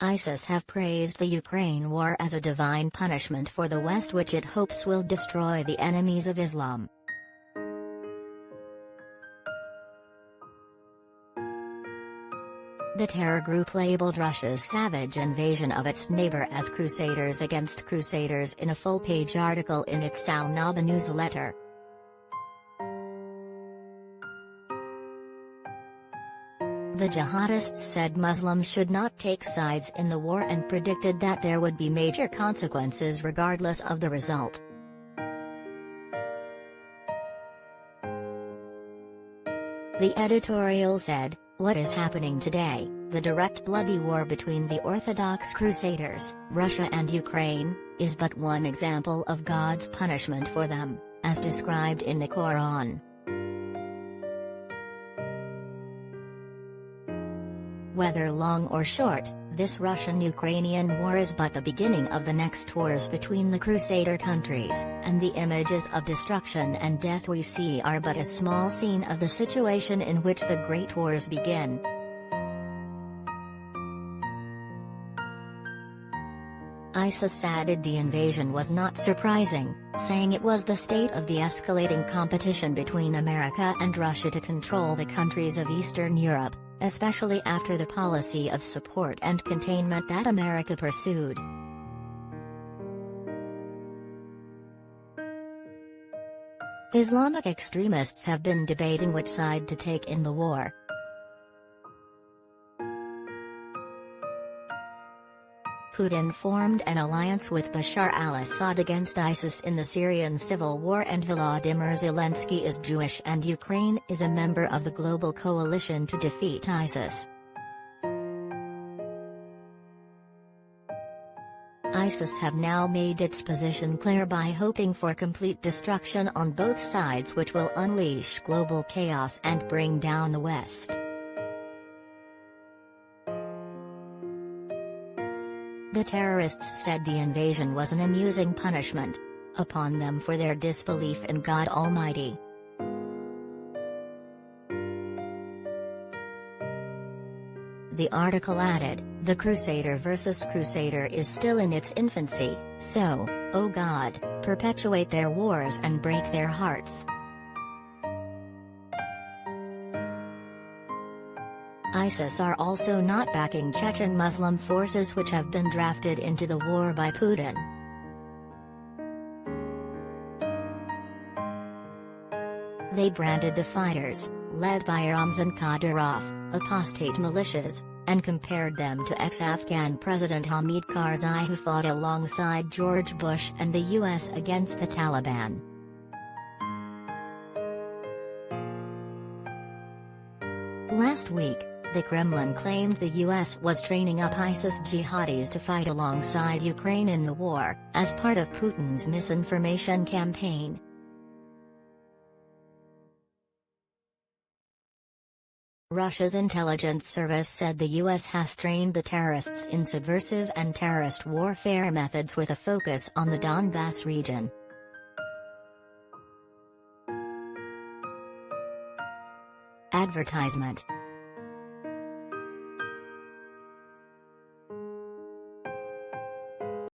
ISIS have praised the Ukraine war as a divine punishment for the West, which it hopes will destroy the enemies of Islam. The terror group labeled Russia's savage invasion of its neighbor as crusaders against crusaders in a full-page article in its al-Naba newsletter. The jihadists said Muslims should not take sides in the war and predicted that there would be major consequences regardless of the result. The editorial said, "What is happening today, the direct bloody war between the Orthodox Crusaders, Russia and Ukraine, is but one example of God's punishment for them, as described in the Quran. Whether long or short, this Russian-Ukrainian war is but the beginning of the next wars between the Crusader countries, and the images of destruction and death we see are but a small scene of the situation in which the Great Wars begin." ISIS added the invasion was not surprising, saying it was the state of the escalating competition between America and Russia to control the countries of Eastern Europe, especially after the policy of support and containment that America pursued. Islamic extremists have been debating which side to take in the war. Putin formed an alliance with Bashar al-Assad against ISIS in the Syrian civil war, and Volodymyr Zelensky is Jewish and Ukraine is a member of the global coalition to defeat ISIS. ISIS have now made its position clear by hoping for complete destruction on both sides, which will unleash global chaos and bring down the West. The terrorists said the invasion was an amusing punishment upon them for their disbelief in God Almighty. The article added, "The Crusader versus Crusader is still in its infancy, so, O God, perpetuate their wars and break their hearts." ISIS are also not backing Chechen Muslim forces which have been drafted into the war by Putin. They branded the fighters, led by Ramzan Kadyrov, apostate militias, and compared them to ex-Afghan President Hamid Karzai, who fought alongside George Bush and the US against the Taliban. Last week, the Kremlin claimed the US was training up ISIS jihadis to fight alongside Ukraine in the war, as part of Putin's misinformation campaign. Russia's intelligence service said the US has trained the terrorists in subversive and terrorist warfare methods with a focus on the Donbass region. Advertisement.